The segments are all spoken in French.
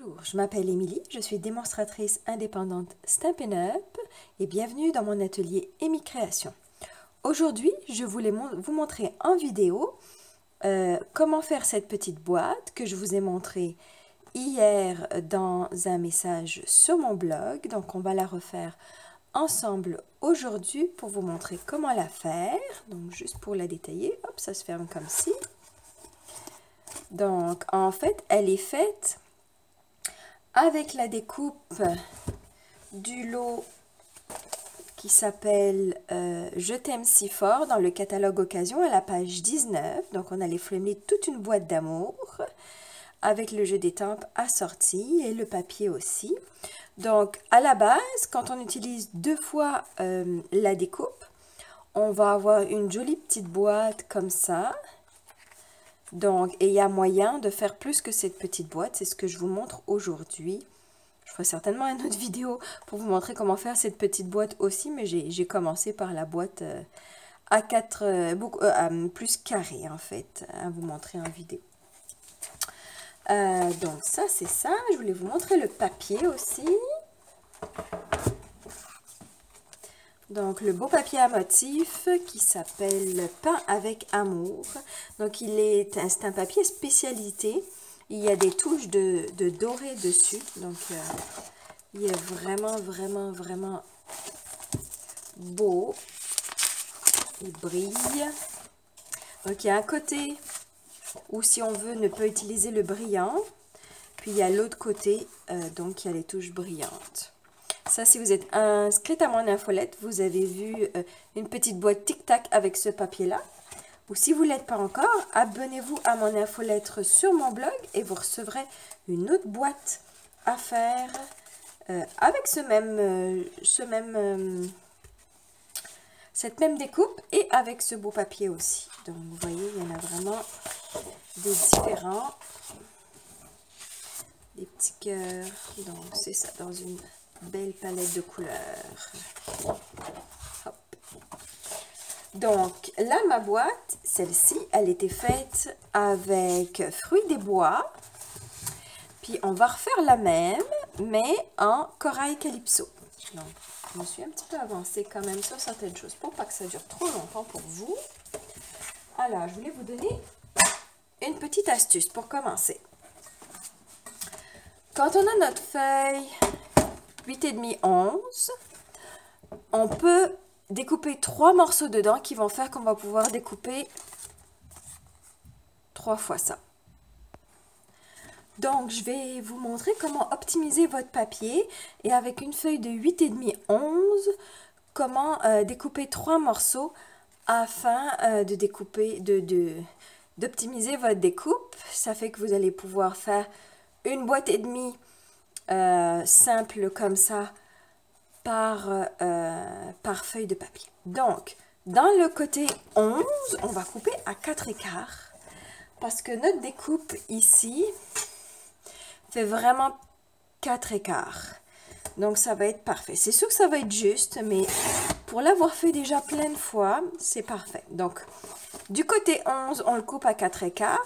Bonjour, je m'appelle Émilie, je suis démonstratrice indépendante Stampin' Up et bienvenue dans mon atelier Emi Création. Aujourd'hui, je voulais vous montrer en vidéo comment faire cette petite boîte que je vous ai montrée hier dans un message sur mon blog. Donc on va la refaire ensemble aujourd'hui pour vous montrer comment la faire. Donc juste pour la détailler, hop, ça se ferme comme ci. Donc en fait, elle est faite avec la découpe du lot qui s'appelle Je t'aime si fort dans le catalogue occasion à la page 19. Donc on a les flemmer toute une boîte d'amour avec le jeu d'étampes assorti et le papier aussi. Donc à la base, quand on utilise deux fois la découpe, on va avoir une jolie petite boîte comme ça. Donc, et il y a moyen de faire plus que cette petite boîte, c'est ce que je vous montre aujourd'hui. Je ferai certainement une autre vidéo pour vous montrer comment faire cette petite boîte aussi, mais j'ai commencé par la boîte A4, plus carré en fait, à vous montrer en vidéo. Donc ça c'est ça, je voulais vous montrer le papier aussi. Donc, le beau papier à motif qui s'appelle Peint avec amour. Donc, c'est un papier spécialité. Il y a des touches de doré dessus. Donc, il est vraiment beau. Il brille. Donc, il y a un côté où, si on veut, ne peut utiliser le brillant. Puis, il y a l'autre côté, donc, il y a les touches brillantes. Ça, si vous êtes inscrite à mon infolette, vous avez vu une petite boîte tic-tac avec ce papier-là. Ou si vous ne l'êtes pas encore, abonnez-vous à mon infolettre sur mon blog et vous recevrez une autre boîte à faire avec cette même découpe et avec ce beau papier aussi. Donc, vous voyez, il y en a vraiment des différents. Des petits cœurs. Donc, c'est ça, dans une belle palette de couleurs. Hop. Donc là, ma boîte, celle-ci, elle était faite avec fruits des bois. Puis on va refaire la même, mais en corail calypso. Donc, je me suis un petit peu avancée quand même sur certaines choses pour pas que ça dure trop longtemps pour vous. Alors, je voulais vous donner une petite astuce pour commencer. Quand on a notre feuille 8,5, 11, on peut découper 3 morceaux dedans qui vont faire qu'on va pouvoir découper 3 fois ça. Donc, je vais vous montrer comment optimiser votre papier et avec une feuille de 8,5, 11, comment découper 3 morceaux afin d'optimiser votre découpe. Ça fait que vous allez pouvoir faire une boîte et demie simple comme ça par feuille de papier. Donc, dans le côté 11, on va couper à 4/4 parce que notre découpe ici fait vraiment 4/4. Donc, ça va être parfait. C'est sûr que ça va être juste, mais pour l'avoir fait déjà plein de fois, c'est parfait. Donc, du côté 11, on le coupe à 4/4,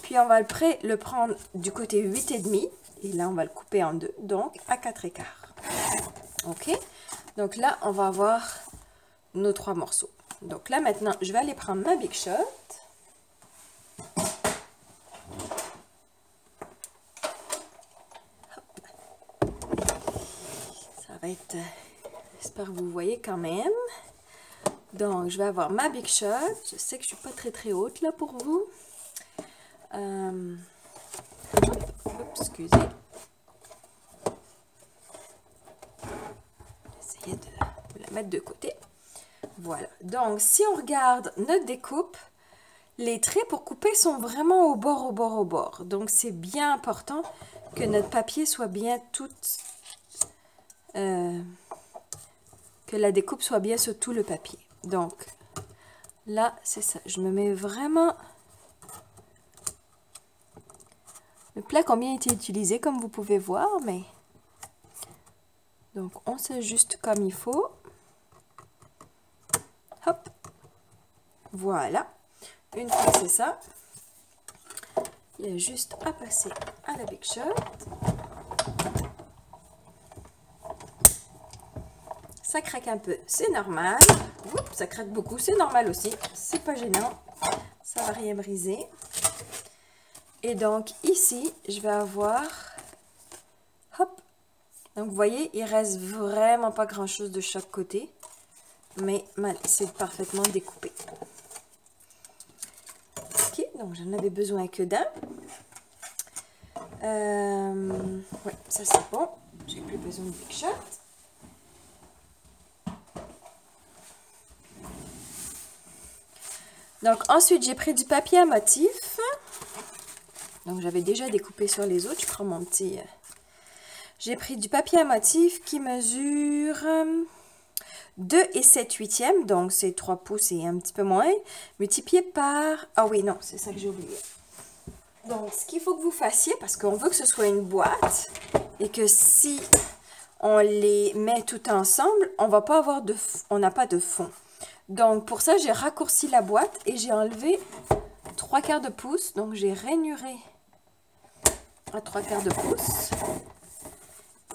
puis on va le prendre du côté 8,5. Et là, on va le couper en deux, donc à 4/4. Ok? Donc là, on va avoir nos 3 morceaux. Donc là, maintenant, je vais aller prendre ma Big Shot. Hop. Ça va être... J'espère que vous voyez quand même. Donc, je vais avoir ma Big Shot. Je sais que je ne suis pas très haute là pour vous. Excusez. Essayez de la mettre de côté. Voilà. Donc, si on regarde notre découpe, les traits pour couper sont vraiment au bord. Donc, c'est bien important que notre papier soit bien que la découpe soit bien sur tout le papier. Donc, là, c'est ça. Je me mets vraiment... Le plaque a bien été utilisé, comme vous pouvez voir, mais... Donc, on s'ajuste comme il faut. Hop. Voilà. Une fois que c'est ça, il y a juste à passer à la Big Shot. ça craque un peu, c'est normal. Oups, ça craque beaucoup, c'est normal aussi. C'est pas gênant, ça va rien briser. Et donc ici, je vais avoir, hop. Donc vous voyez, il reste vraiment pas grand chose de chaque côté, mais c'est parfaitement découpé. Ok, donc j'en avais besoin que d'un. Oui, ça c'est bon. J'ai plus besoin de Big Shot. Donc ensuite j'ai pris du papier à motif. Donc j'avais déjà découpé sur les autres. Je prends mon petit... J'ai pris du papier à motif qui mesure 2 et 7/8. Donc c'est 3 pouces et un petit peu moins. Multiplié par... Ah oui, non, c'est ça que j'ai oublié. Donc ce qu'il faut que vous fassiez, parce qu'on veut que ce soit une boîte, et que si on les met tout ensemble, on va pas avoir de... On n'a pas de fond. Donc pour ça, j'ai raccourci la boîte et j'ai enlevé 3/4 de pouce. Donc j'ai rainuré à 3/4 de pouce.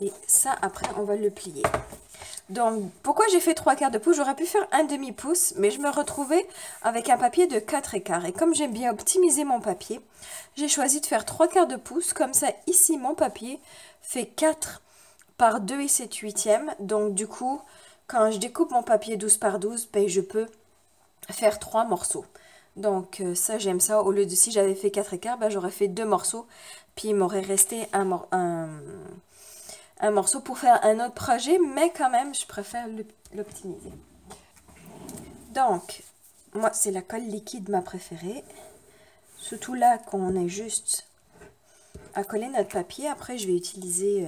Et ça, après, on va le plier. Donc pourquoi j'ai fait 3/4 de pouce? J'aurais pu faire un demi-pouce, mais je me retrouvais avec un papier de 4/4. Et comme j'aime bien optimiser mon papier, j'ai choisi de faire 3/4 de pouce. Comme ça, ici, mon papier fait 4 par 2 et 7/8. Donc du coup... Quand je découpe mon papier 12 par 12, ben, je peux faire 3 morceaux. Donc ça, j'aime ça. Au lieu de si j'avais fait 4/4, ben, j'aurais fait 2 morceaux. Puis il m'aurait resté un morceau pour faire un autre projet. Mais quand même, je préfère l'optimiser. Donc, moi, c'est la colle liquide ma préférée. Surtout là qu'on est juste à coller notre papier. Après, je vais utiliser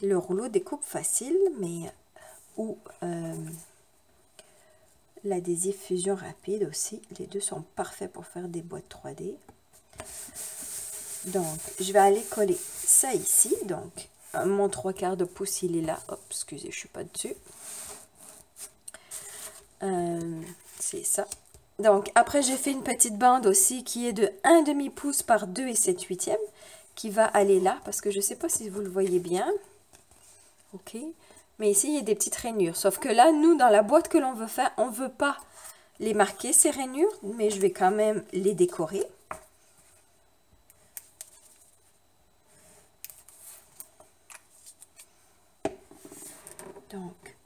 le rouleau découpe facile, mais... ou l'adhésif fusion rapide aussi. Les deux sont parfaits pour faire des boîtes 3D. Donc, je vais aller coller ça ici. Donc, mon 3/4 de pouce, il est là. Hop, excusez, je ne suis pas dessus. C'est ça. Donc, après, j'ai fait une petite bande aussi qui est de 1 demi-pouce par 2 et 7/8 qui va aller là. Parce que je ne sais pas si vous le voyez bien. Ok. Mais ici, il y a des petites rainures. Sauf que là, nous, dans la boîte que l'on veut faire, on ne veut pas les marquer, ces rainures. Mais je vais quand même les décorer. Donc,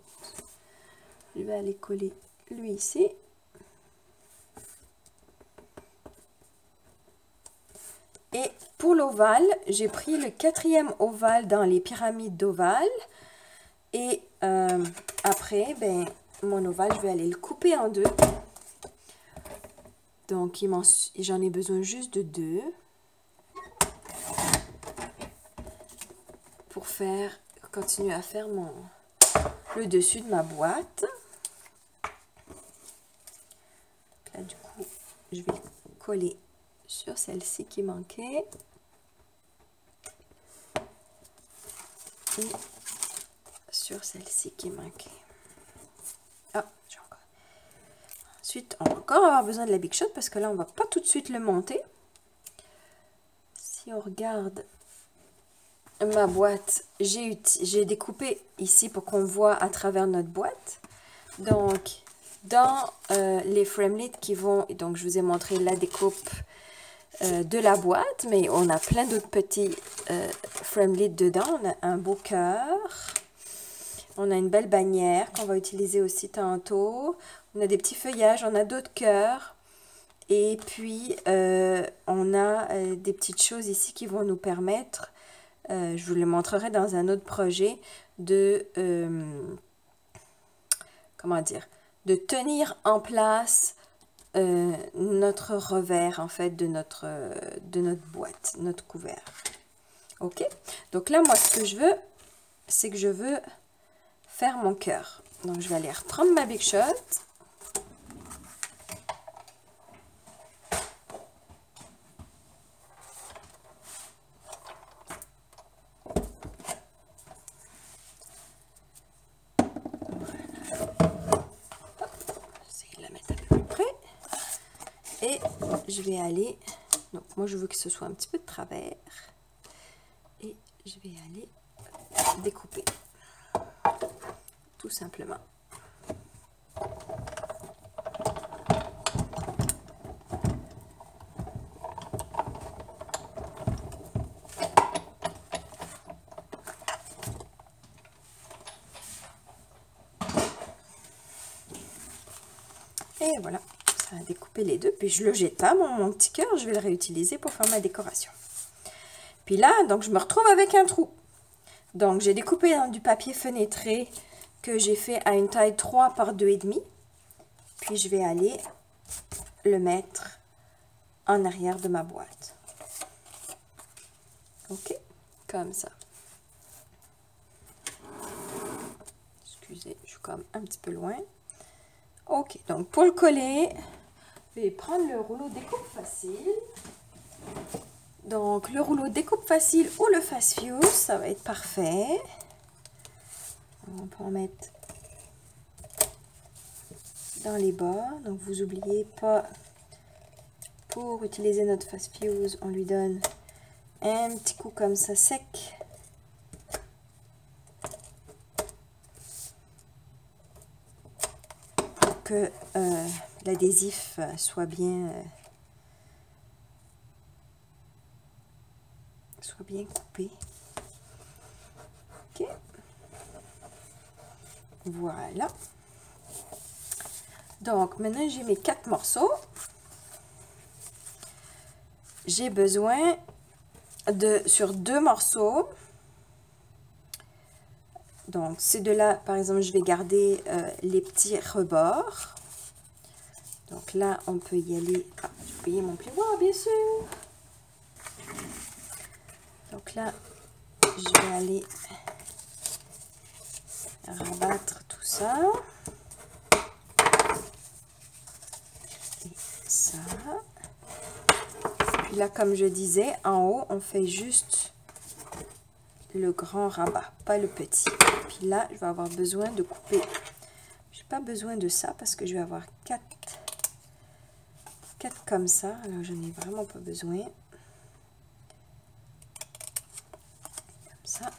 je vais aller coller lui ici. Et pour l'ovale, j'ai pris le 4e ovale dans les pyramides d'ovale. Et après, ben, mon ovale, je vais aller le couper en deux. Donc, j'en ai besoin juste de 2. Pour continuer à faire le dessus de ma boîte. Là, du coup, je vais coller sur celle-ci qui manquait. Et sur celle-ci qui manquait. Ah, j'ai encore. Ensuite, on va encore avoir besoin de la Big Shot parce que là, on ne va pas tout de suite le monter. Si on regarde ma boîte, j'ai découpé ici pour qu'on voit à travers notre boîte. Donc, dans les framelits qui vont... Donc, je vous ai montré la découpe de la boîte, mais on a plein d'autres petits framelits dedans. On a un beau cœur. On a une belle bannière qu'on va utiliser aussi tantôt. On a des petits feuillages, on a d'autres cœurs. Et puis, on a des petites choses ici qui vont nous permettre, je vous le montrerai dans un autre projet, de, comment dire, de tenir en place notre revers, en fait, de notre boîte, notre couvert. OK? Donc là, moi, ce que je veux, c'est que je veux faire mon cœur. Donc, je vais aller reprendre ma Big Shot. Et je vais aller, donc moi je veux que ce soit un petit peu de travers, et je vais aller découper. tout simplement. Et voilà, ça a découpé les deux. Puis je le jette pas, mon petit cœur, je vais le réutiliser pour faire ma décoration. Puis là, donc je me retrouve avec un trou. Donc j'ai découpé du papier fenêtré que j'ai fait à une taille 3 par 2,5. Puis je vais aller le mettre en arrière de ma boîte. Ok, comme ça. Excusez, je suis comme un petit peu loin. Ok, donc pour le coller, je vais prendre le rouleau découpe facile. Donc le rouleau découpe facile ou le fast fuse, ça va être parfait. On peut en mettre dans les bords. Donc vous n'oubliez pas, pour utiliser notre fast fuse, on lui donne un petit coup comme ça sec. Que l'adhésif soit bien coupé. Ok, voilà. Donc maintenant j'ai mes 4 morceaux. J'ai besoin de sur 2 morceaux. Donc, ces deux-là, par exemple, je vais garder les petits rebords. Donc là, on peut y aller. Ah, j'ai oublié mon plioir, bien sûr. Donc là, je vais aller rabattre tout ça. Et ça. Puis là, comme je disais, en haut, on fait juste le grand rabat, pas le petit. Puis là, je vais avoir besoin de couper. J'ai pas besoin de ça parce que je vais avoir 4 comme ça. Alors, je n'ai vraiment pas besoin. Comme ça.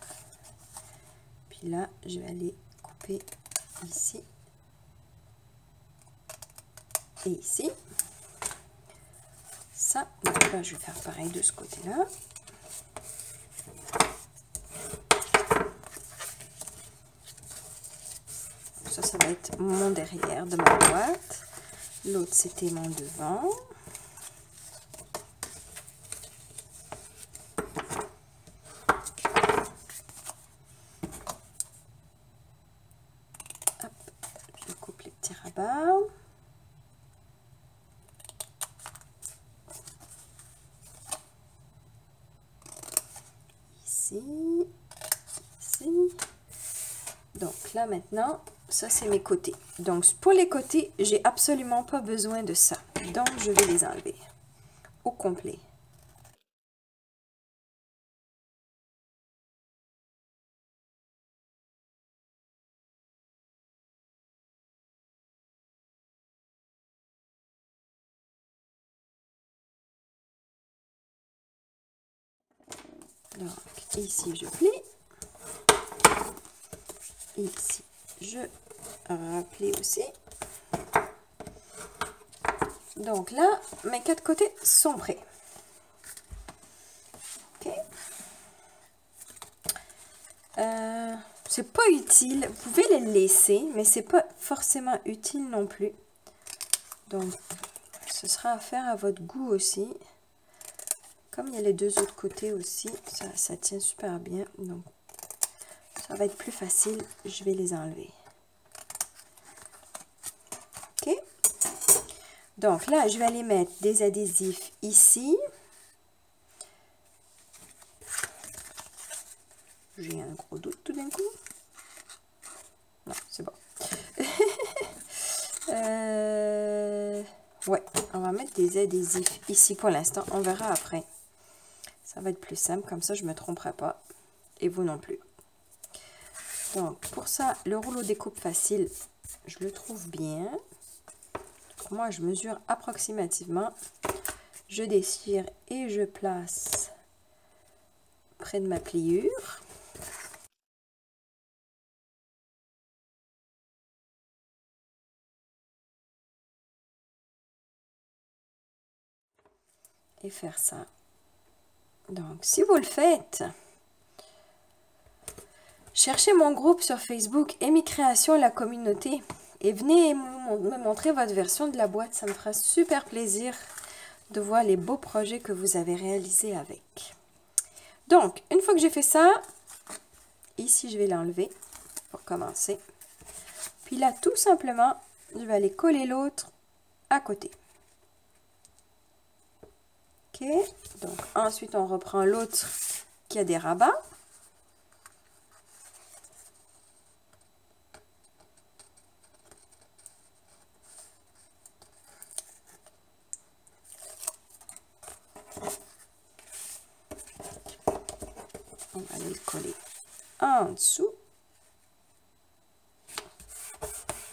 Puis là, je vais aller couper ici. Et ici. Ça. Donc là, je vais faire pareil de ce côté-là. Ça va être mon derrière de ma boîte. L'autre, c'était mon devant. Hop, je coupe les petits rabats. Ici, ici. Donc là, maintenant, ça, c'est mes côtés. Donc, pour les côtés, j'ai absolument pas besoin de ça. Donc, je vais les enlever au complet. Donc, ici, je plie. Ici, je replie aussi. Donc là, mes 4 côtés sont prêts. Ok. C'est pas utile. Vous pouvez les laisser, mais c'est pas forcément utile non plus. Donc, ce sera à faire à votre goût aussi. Comme il y a les 2 autres côtés aussi, ça tient super bien. Donc, ça va être plus facile. Je vais les enlever. Ok. Donc là, je vais aller mettre des adhésifs ici. J'ai un gros doute tout d'un coup. Non, c'est bon. Ouais, on va mettre des adhésifs ici pour l'instant. On verra après. Ça va être plus simple. Comme ça, je ne me tromperai pas. Et vous non plus. Donc, pour ça, le rouleau découpe facile, je le trouve bien. Moi, je mesure approximativement. Je déchire et je place près de ma pliure. et faire ça. Donc, si vous le faites, cherchez mon groupe sur Facebook, Amy Création, la communauté, et venez me montrer votre version de la boîte. Ça me fera super plaisir de voir les beaux projets que vous avez réalisés avec. Donc, une fois que j'ai fait ça, ici, je vais l'enlever pour commencer. Puis là, tout simplement, je vais aller coller l'autre à côté. Ok, donc ensuite, on reprend l'autre qui a des rabats. On va aller le coller en dessous.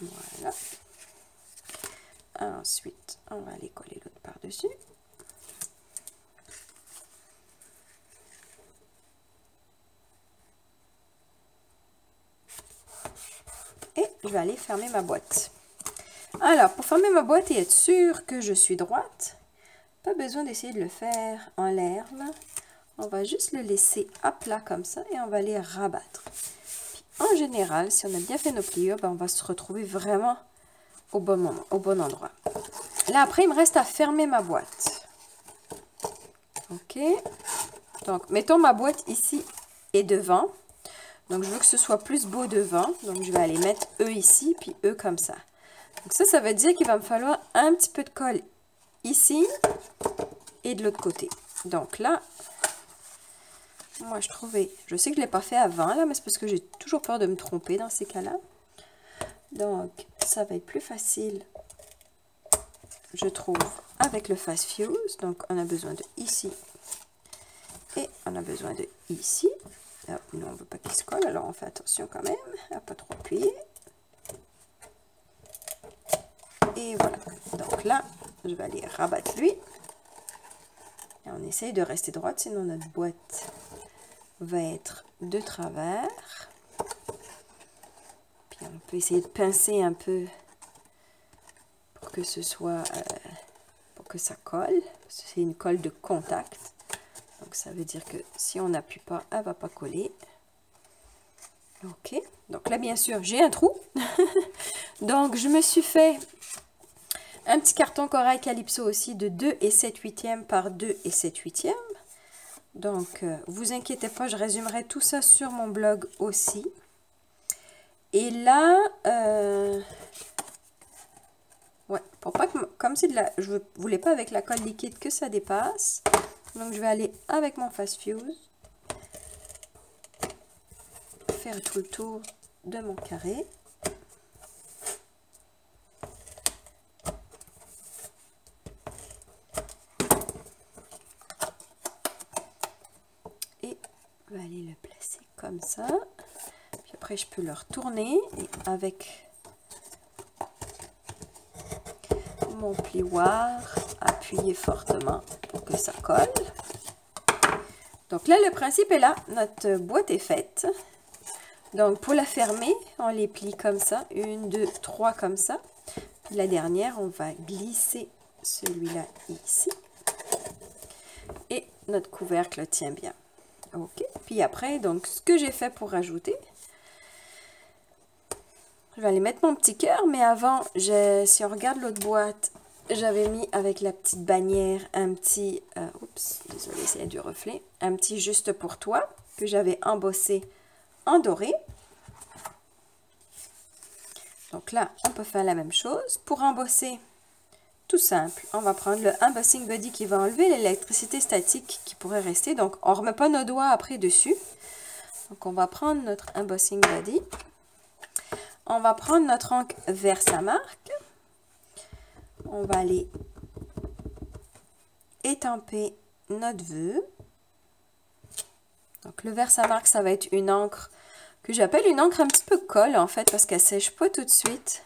Voilà. Ensuite, on va aller coller l'autre par-dessus. Et je vais aller fermer ma boîte. Alors, pour fermer ma boîte et être sûr que je suis droite, pas besoin d'essayer de le faire en l'air, là. On va juste le laisser à plat comme ça et on va les rabattre. Puis, en général, si on a bien fait nos pliures, ben, on va se retrouver vraiment au bon moment, au bon endroit. Là, après, il me reste à fermer ma boîte. Ok. Donc, mettons ma boîte ici et devant. Donc, je veux que ce soit plus beau devant. Donc, je vais aller mettre eux ici, puis eux comme ça. Donc, ça veut dire qu'il va me falloir un petit peu de colle ici et de l'autre côté. Donc, là, moi, je sais que je ne l'ai pas fait avant, là, mais c'est parce que j'ai toujours peur de me tromper dans ces cas-là. Donc, ça va être plus facile, je trouve, avec le Fast Fuse. Donc, on a besoin de ici et on a besoin de ici. Alors, nous, on ne veut pas qu'il se colle, alors on fait attention quand même à ne pas trop appuyer. Et voilà. Donc là, je vais aller rabattre lui. Et on essaye de rester droite, sinon notre boîte va être de travers. Puis on peut essayer de pincer un peu pour que ce soit, pour que ça colle. C'est une colle de contact. Donc ça veut dire que si on n'appuie pas, elle ne va pas coller. Ok. Donc là, bien sûr, j'ai un trou. Donc je me suis fait un petit carton corail Calypso aussi de 2 et 7/8 par 2 et 7/8. Donc, vous inquiétez pas, je résumerai tout ça sur mon blog aussi. Et là, ouais, pour pas que, comme c'est de la, je ne voulais pas avec la colle liquide que ça dépasse. Donc, je vais aller avec mon Fast Fuse, faire tout le tour de mon carré. Je vais aller le placer comme ça. Puis après, je peux le retourner et avec mon plioir, appuyer fortement pour que ça colle. Donc là, le principe est là. Notre boîte est faite. Donc, pour la fermer, on les plie comme ça. 1, 2, 3 comme ça. Puis la dernière, on va glisser celui-là ici. Et notre couvercle tient bien. Ok, puis après, donc, ce que j'ai fait pour rajouter, je vais aller mettre mon petit cœur, mais avant, si on regarde l'autre boîte, j'avais mis avec la petite bannière un petit, oups, désolé, c'est du reflet, un petit juste pour toi, que j'avais embossé en doré. Donc là, on peut faire la même chose. Pour embosser, tout simple, on va prendre le embossing body qui va enlever l'électricité statique qui pourrait rester. Donc, on ne remet pas nos doigts après dessus. Donc, on va prendre notre embossing body. On va prendre notre encre Versamark. On va aller étamper notre vœu. Donc, le Versamark, ça va être une encre que j'appelle une encre un petit peu colle, en fait, parce qu'elle ne sèche pas tout de suite.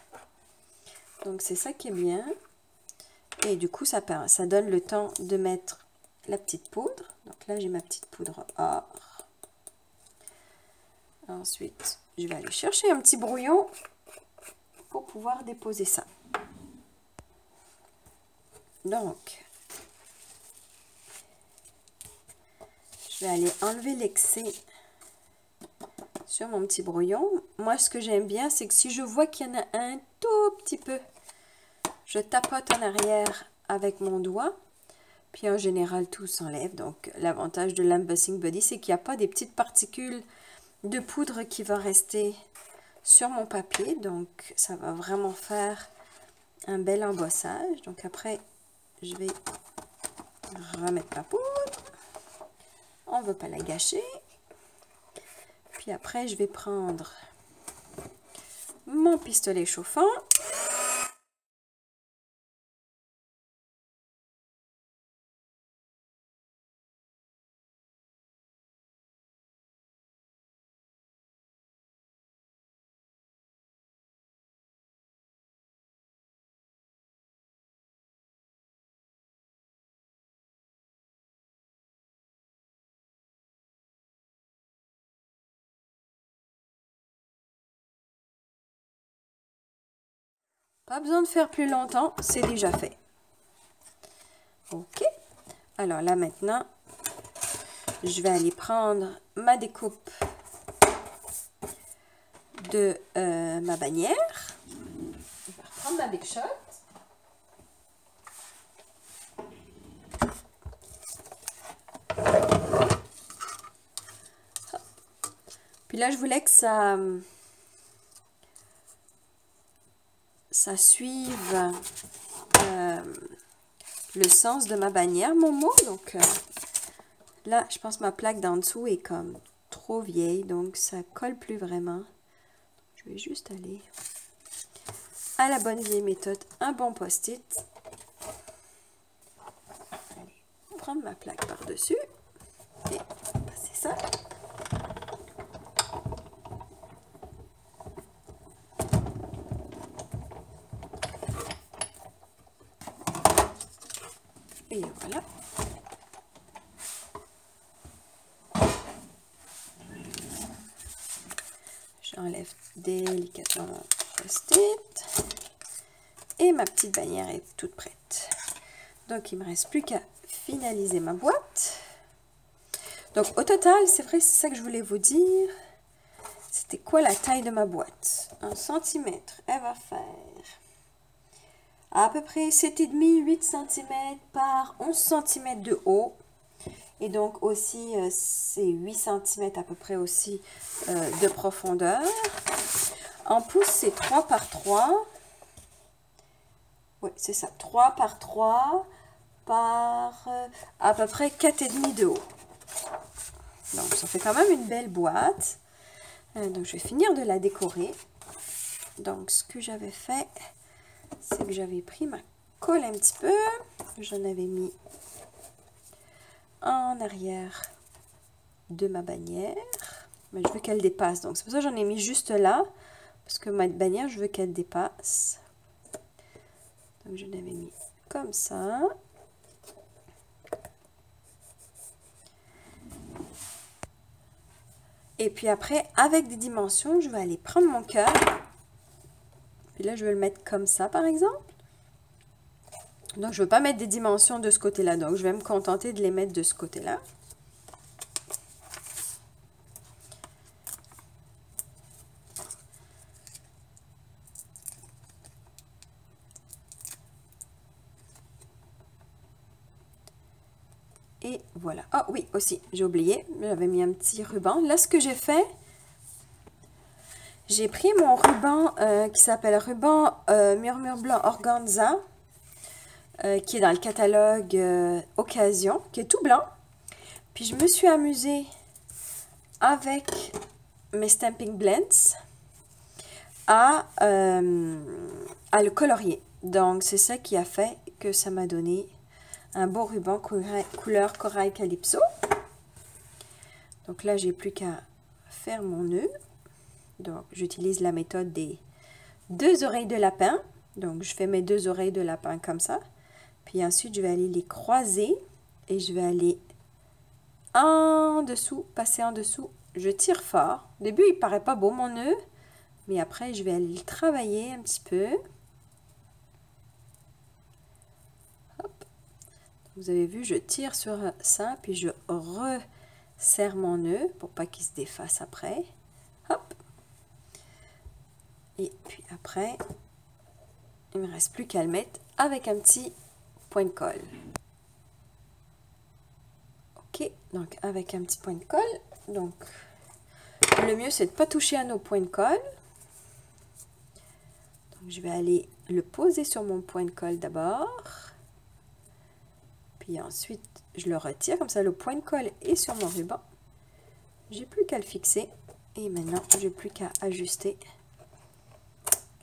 Donc, c'est ça qui est bien. Et du coup, ça donne le temps de mettre la petite poudre. Donc là, j'ai ma petite poudre or. Ensuite, je vais aller chercher un petit brouillon pour pouvoir déposer ça. Donc, vais aller enlever l'excès sur mon petit brouillon. Moi, ce que j'aime bien, c'est que si je vois qu'il y en a un tout petit peu, je tapote en arrière avec mon doigt. Puis en général, tout s'enlève. Donc, l'avantage de l'Embossing Buddy, c'est qu'il n'y a pas des petites particules de poudre qui vont rester sur mon papier. Donc, ça va vraiment faire un bel embossage. Donc, après, je vais remettre ma poudre. On ne veut pas la gâcher. Puis après, je vais prendre mon pistolet chauffant. Pas besoin de faire plus longtemps, c'est déjà fait. Ok. Alors là maintenant, je vais aller prendre ma découpe de ma bannière. Je vais reprendre ma Big Shot. Puis là, je voulais que ça suive le sens de ma bannière, mon mot. Donc là, je pense que ma plaque d'en dessous est comme trop vieille, donc ça colle plus vraiment. Je vais juste aller à la bonne vieille méthode, un bon post-it. Prendre ma plaque par-dessus et passer ça. Et voilà. J'enlève délicatement mon post-it. Et ma petite bannière est toute prête. Donc, il ne me reste plus qu'à finaliser ma boîte. Donc, au total, c'est vrai, c'est ça que je voulais vous dire. C'était quoi la taille de ma boîte? 1 cm. Elle va faire à peu près 7,5, 8 cm par 11 cm de haut. Et donc aussi, c'est 8 cm à peu près aussi de profondeur. En pouces, c'est 3 par 3. Oui, c'est ça. 3 par 3 par à peu près 4,5 de haut. Donc, ça fait quand même une belle boîte. Donc, je vais finir de la décorer. Donc, ce que j'avais fait, c'est que j'avais pris ma colle un petit peu. J'en avais mis en arrière de ma bannière. Mais je veux qu'elle dépasse. Donc, c'est pour ça que j'en ai mis juste là. Parce que ma bannière, je veux qu'elle dépasse. Donc, je l'avais mis comme ça. Et puis après, avec des dimensions, je vais aller prendre mon cœur. Puis là, je vais le mettre comme ça, par exemple. Donc, je ne veux pas mettre des dimensions de ce côté-là. Donc, je vais me contenter de les mettre de ce côté-là. Et voilà. Ah oui, aussi, j'ai oublié. J'avais mis un petit ruban. Là, ce que j'ai fait, j'ai pris mon ruban qui s'appelle ruban Murmure Blanc Organza, qui est dans le catalogue Occasion, qui est tout blanc. Puis, je me suis amusée avec mes Stamping Blends à le colorier. Donc, c'est ça qui a fait que ça m'a donné un beau ruban couleur Corail Calypso. Donc là, j'ai plus qu'à faire mon nœud. Donc, j'utilise la méthode des 2 oreilles de lapin. Donc, je fais mes 2 oreilles de lapin comme ça. Puis ensuite, je vais aller les croiser et je vais aller en dessous, passer en dessous. Je tire fort. Au début, il paraît pas beau mon nœud, mais après, je vais aller le travailler un petit peu. Hop. Vous avez vu, je tire sur ça, puis je serre mon nœud pour pas qu'il se défasse après. Hop. Et puis après, il ne me reste plus qu'à le mettre avec un petit point de colle. Ok, donc avec un petit point de colle. Donc, le mieux, c'est de ne pas toucher à nos points de colle. Donc, je vais aller le poser sur mon point de colle d'abord. Puis ensuite, je le retire. Comme ça, le point de colle est sur mon ruban. J'ai plus qu'à le fixer. Et maintenant, j'ai plus qu'à ajuster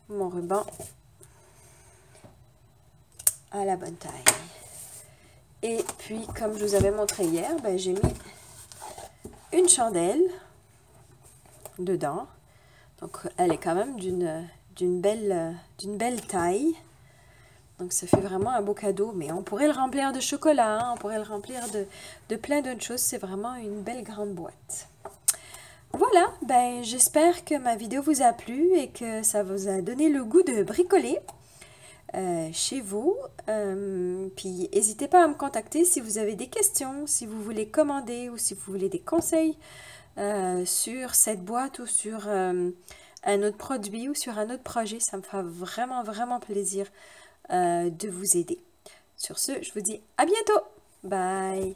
mon ruban à la bonne taille. Et puis, comme je vous avais montré hier, ben, j'ai mis une chandelle dedans. Donc, elle est quand même d'une belle taille. Donc, ça fait vraiment un beau cadeau. Mais on pourrait le remplir de chocolat, hein, on pourrait le remplir de plein d'autres choses. C'est vraiment une belle grande boîte. Voilà, ben, j'espère que ma vidéo vous a plu et que ça vous a donné le goût de bricoler chez vous. Puis n'hésitez pas à me contacter si vous avez des questions, si vous voulez commander ou si vous voulez des conseils sur cette boîte ou sur un autre produit ou sur un autre projet. Ça me fera vraiment plaisir de vous aider. Sur ce, je vous dis à bientôt. Bye!